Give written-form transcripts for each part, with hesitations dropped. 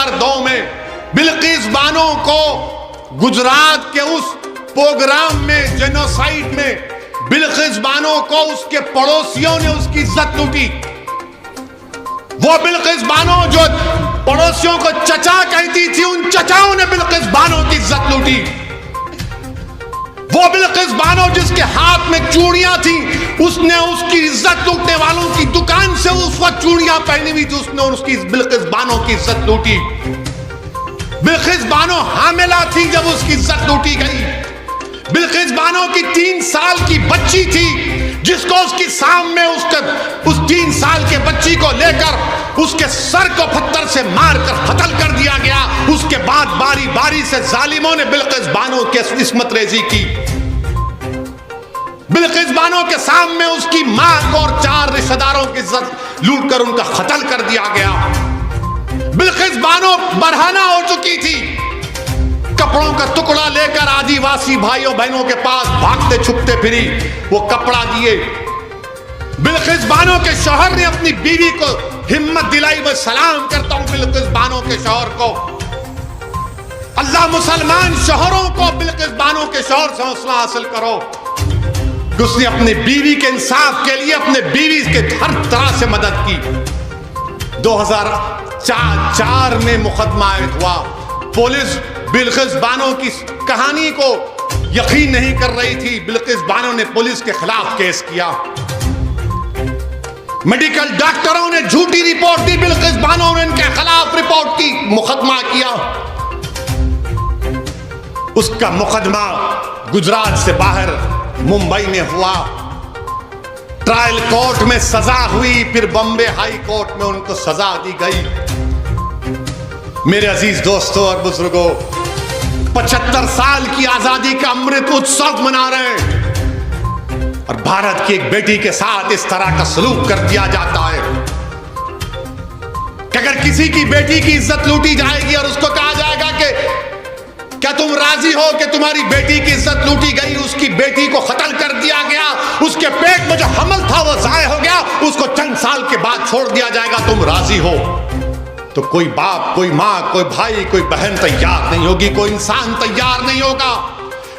2002 में बिल्किस बानो को गुजरात के उस प्रोग्राम में, जेनोसाइड में, बिल्किस बानो को उसके पड़ोसियों ने उसकी इज्जत लूटी। वो बिल्किस बानो जो पड़ोसियों को चचा कहती थी, उन चचाओं ने बिल्किस बानो की इज्जत लूटी। वो बिल्किस बानो जिसके हाथ में चूड़ियां थी, उसने उसकी इज्जत लूटने वालों की दुकान से उस वक्त चूड़ियां पहनी हुई थी, उसने उसकी बिल्किस बानो की इज्जत लूटी। बिल्किस बानो हामिला थी जब उसकी इज्जत लूटी गई। बिल्किस बानो की 3 साल की बच्ची थी, जिसको उसकी सामने उस 3 साल के बच्ची को लेकर उसके सर को पत्थर से मारकर कत्ल कर दिया गया। उसके बाद बारी बारी से जालिमों ने बिल्किस बानो की इस्मत रेजी की। बिल्किस बानो के सामने उसकी मां को और 4 रिश्तेदारों की इज्जत लूट कर उनका कत्ल कर दिया गया। बिल्किस बानो बरहाना हो चुकी थी, कपड़ों का टुकड़ा लेकर आदिवासी भाइयों बहनों के पास भागते छुपते फिरी, वो कपड़ा दिए। बिल्किस बानो के शौहर ने अपनी बीवी को हिम्मत दिलाई। मैं सलाम करता हूं बिल्किस बानो के शौहर को। अल्लाह मुसलमान शौहरों को बिल्किस बानो के शौहर से हौसला हासिल करो कि उसने अपनी बीवी के इंसाफ के लिए अपने बीवी के हर तरह से मदद की। 2004 में मुकदमा हुआ। पुलिस बिल्किस बानो की कहानी को यकीन नहीं कर रही थी। बिल्किस बानो ने पुलिस के खिलाफ केस किया। मेडिकल डॉक्टरों ने झूठी रिपोर्ट दी, बिल्किस बानो ने इनके खिलाफ रिपोर्ट की, मुकदमा किया। उसका मुकदमा गुजरात से बाहर मुंबई में हुआ। ट्रायल कोर्ट में सजा हुई, फिर बॉम्बे हाई कोर्ट में उनको सजा दी गई। मेरे अजीज दोस्तों और बुजुर्गों, 75 साल की आजादी का अमृत उत्सव मना रहे हैं और भारत की एक बेटी के साथ इस तरह का सलूक कर दिया जाता है कि अगर किसी की बेटी की इज्जत लूटी जाएगी और उसको कहा जाएगा कि क्या तुम राजी हो कि तुम्हारी बेटी की इज्जत लूटी गई, उसकी बेटी को कत्ल कर दिया गया, उसके पेट में जो हमल था वो जाया हो गया, उसको चंद साल के बाद छोड़ दिया जाएगा, तुम राजी हो? तो कोई बाप, कोई माँ, कोई भाई, कोई बहन तैयार नहीं होगी, कोई इंसान तैयार नहीं होगा।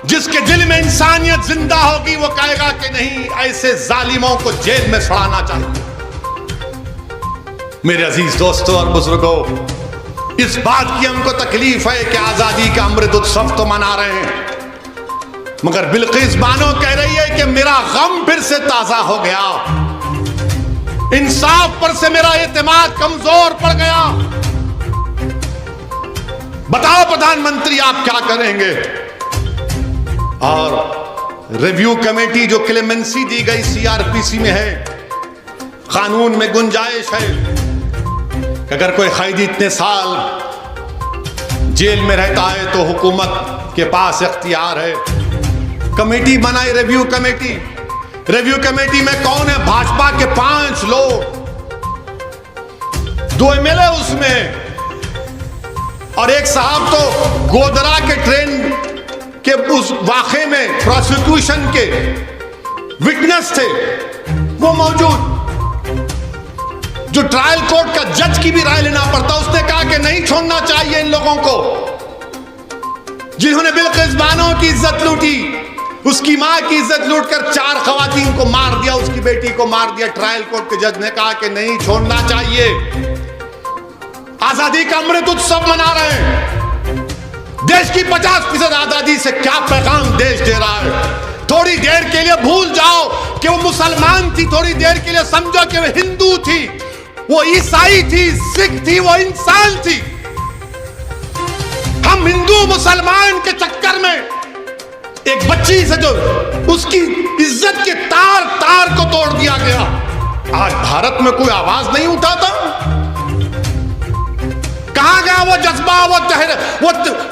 जिसके दिल में इंसानियत जिंदा होगी वो कहेगा कि नहीं, ऐसे जालिमों को जेल में सड़ाना चाहिए। मेरे अजीज दोस्तों और बुजुर्गों, इस बात की हमको तकलीफ है कि आजादी का अमृत उत्सव तो मना रहे हैं, मगर बिल्किस बानो कह रही है कि मेरा गम फिर से ताजा हो गया, इंसाफ पर से मेरा एतमाद कमजोर पड़ गया। बताओ प्रधानमंत्री आप क्या करेंगे? और रिव्यू कमेटी जो क्लेमेंसी दी गई सीआरपीसी में है, कानून में गुंजाइश है कि अगर कोई कैदी इतने साल जेल में रहता है तो हुकूमत के पास इख्तियार है। कमेटी बनाई, रिव्यू कमेटी। रिव्यू कमेटी में कौन है? भाजपा के 5 लोग, 2 एमएलए उसमें, और एक साहब तो गोधरा के ट्रेन के उस वाक़े में प्रोसिक्यूशन के विटनेस थे, वो मौजूद। जो ट्रायल कोर्ट का जज की भी राय लेना पड़ता, उसने कहा कि नहीं छोड़ना चाहिए इन लोगों को जिन्होंने बिल्किस बानो की इज्जत लूटी, उसकी मां की इज्जत लूटकर 4 खवातीन को मार दिया, उसकी बेटी को मार दिया। ट्रायल कोर्ट के जज ने कहा कि नहीं छोड़ना चाहिए। आजादी का अमृत उत्सव मना रहे हैं। देश की 50% आजादी से क्या पैगाम देश दे रहा है? थोड़ी देर के लिए भूल जाओ कि वो मुसलमान थी, थोड़ी देर के लिए समझो कि वो हिंदू थी, वो ईसाई थी, सिख थी, वो इंसान थी। हम हिंदू मुसलमान के चक्कर में एक बच्ची से जो उसकी इज्जत के तार तार को तोड़ दिया गया, आज भारत में कोई आवाज नहीं उठाता। कहां गया वो जज्बा,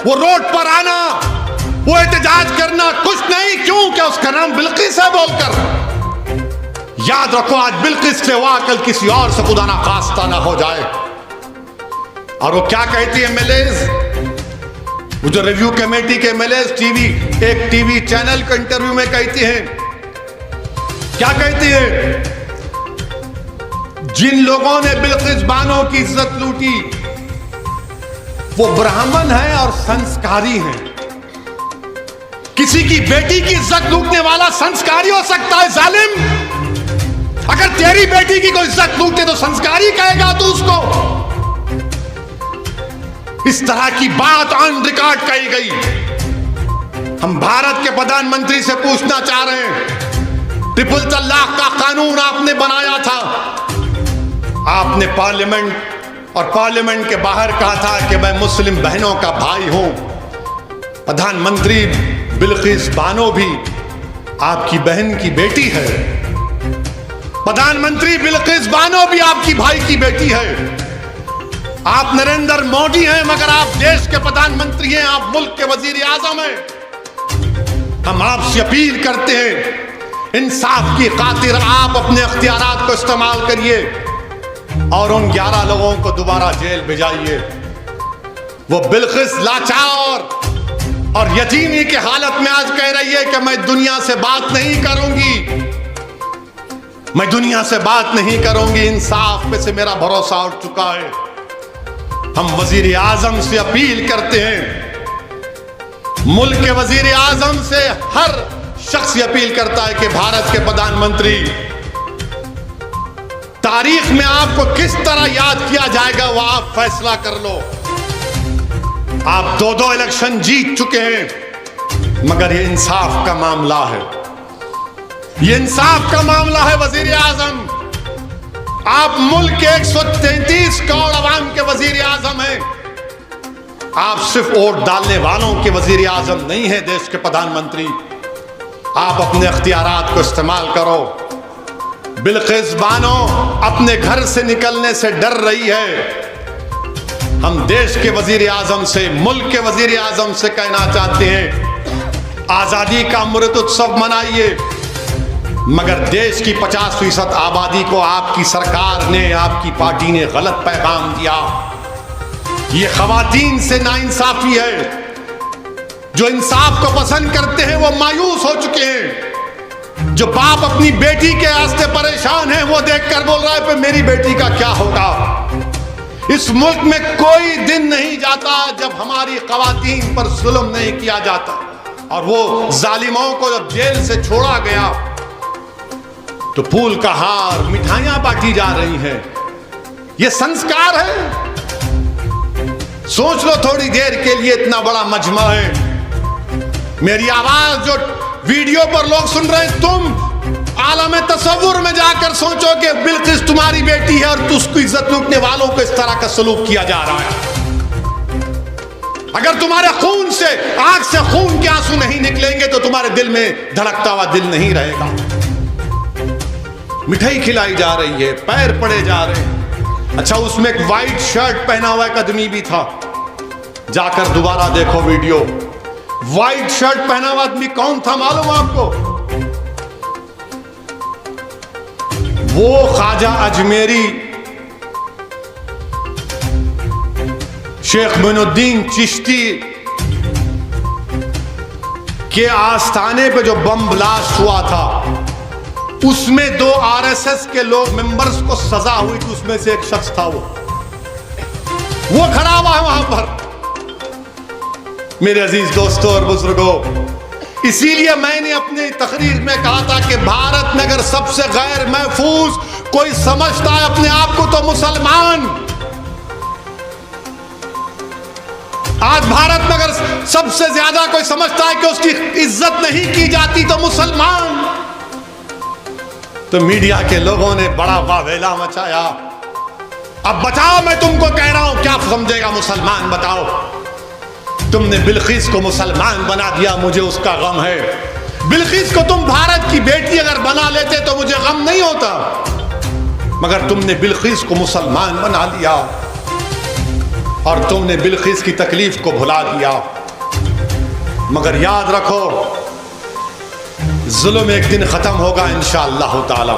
वो रोड पर आना, वो एहतजाज करना? कुछ नहीं। क्यों? क्या उसका नाम बिल्किस है बोलकर? याद रखो, आज बिल्किस से हुआ, कल किसी और से खुदा ना खास्ता ना हो जाए। और वो क्या कहती है एमएलएज, वो जो रिव्यू कमेटी के एमएलएज एक टीवी चैनल के इंटरव्यू में कहती हैं, क्या कहती है? जिन लोगों ने बिल्किस बानो की इज्जत लूटी, वो ब्राह्मण है और संस्कारी है। किसी की बेटी की इज्जत लूटने वाला संस्कारी हो सकता है जालिम? अगर तेरी बेटी की कोई इज्जत लूटे तो संस्कारी कहेगा तू उसको? इस तरह की बात ऑन रिकॉर्ड कही गई। हम भारत के प्रधानमंत्री से पूछना चाह रहे हैं, ट्रिपल तलाक का कानून आपने बनाया था, आपने पार्लियामेंट और पार्लियामेंट के बाहर कहा था कि मैं मुस्लिम बहनों का भाई हूं। प्रधानमंत्री बिल्किस बानो भी आपकी बहन की बेटी है। प्रधानमंत्री बिल्किस बानो भी आपकी भाई की बेटी है। आप नरेंद्र मोदी हैं मगर आप देश के प्रधानमंत्री हैं, आप मुल्क के वजीर आजम हैं। हम आपसे अपील करते हैं, इंसाफ की खातिर आप अपने इख्तियारात को इस्तेमाल करिए और उन 11 लोगों को दोबारा जेल भेजाइए। वो बिल्किस लाचार और यतीमी की हालत में आज कह रही है कि मैं दुनिया से बात नहीं करूंगी, मैं दुनिया से बात नहीं करूंगी, इंसाफ पे से मेरा भरोसा उठ चुका है। हम वजीर आजम से अपील करते हैं, मुल्क के वजीर आजम से हर शख्स अपील करता है कि भारत के प्रधानमंत्री, तारीख में आपको किस तरह याद किया जाएगा वो आप फैसला कर लो। आप 2 इलेक्शन जीत चुके हैं मगर ये इंसाफ का मामला है, ये इंसाफ का मामला है वजीर आजम। आप मुल्क के 133 करोड़ अवाम के वजीर आजम हैं। आप सिर्फ वोट डालने वालों के वजीर आजम नहीं है, देश के प्रधानमंत्री। आप अपने इख्तियारात को इस्तेमाल करो। बिल्किस बानो अपने घर से निकलने से डर रही है। हम देश के वजीर आजम से, मुल्क के वजीर आजम से कहना चाहते हैं, आजादी का अमृत उत्सव मनाइए मगर देश की 50% आबादी को आपकी सरकार ने, आपकी पार्टी ने गलत पैगाम दिया। ये खवातीन से नाइंसाफी है। जो इंसाफ को पसंद करते हैं वो मायूस हो चुके हैं। जो बाप अपनी बेटी के वास्ते परेशान है वो देखकर बोल रहा है कि मेरी बेटी का क्या होगा। इस मुल्क में कोई दिन नहीं जाता जब हमारी खवातीन पर जुल्म नहीं किया जाता। और वो जालिमों को जब जेल से छोड़ा गया तो फूल का हार, मिठाइयां बांटी जा रही हैं। ये संस्कार है? सोच लो थोड़ी देर के लिए, इतना बड़ा मजमा है। मेरी आवाज जो वीडियो पर लोग सुन रहे हैं, तुम आलम तसव्वुर में जाकर सोचो कि बिल्किस तुम्हारी बेटी है और उसको इज्जत लूटने वालों को इस तरह का सलूक किया जा रहा है। अगर तुम्हारे खून से, आंख से खून के आंसू नहीं निकलेंगे तो तुम्हारे दिल में धड़कता हुआ दिल नहीं रहेगा। मिठाई खिलाई जा रही है, पैर पड़े जा रहे हैं। अच्छा, उसमें एक वाइट शर्ट पहना हुआ एक आदमी भी था, जाकर दोबारा देखो वीडियो। वाइट शर्ट पहना हुआ आदमी कौन था मालूम आपको? वो ख्वाजा अजमेरी शेख मोइनुद्दीन चिश्ती के आस्थाने पे जो बम ब्लास्ट हुआ था, उसमें 2 आरएसएस के लोग मेंबर्स को सजा हुई थी, उसमें से एक शख्स था वो खड़ा हुआ है वहां पर। मेरे अजीज दोस्तों और बुजुर्गों, इसीलिए मैंने अपनी तकरीर में कहा था कि भारत में अगर सबसे गैर महफूज कोई समझता है अपने आप को तो मुसलमान। आज भारत में अगर सबसे ज्यादा कोई समझता है कि उसकी इज्जत नहीं की जाती तो मुसलमान। तो मीडिया के लोगों ने बड़ा वावेला मचाया। अब बताओ, मैं तुमको कह रहा हूं, क्या समझेगा मुसलमान? बताओ, तुमने बिल्किस को मुसलमान बना दिया, मुझे उसका गम है। बिल्किस को तुम भारत की बेटी अगर बना लेते तो मुझे गम नहीं होता, मगर तुमने बिल्किस को मुसलमान बना लिया और तुमने बिल्किस की तकलीफ को भुला दिया। मगर याद रखो, जुल्म एक दिन खत्म होगा इंशाअल्लाह ताला।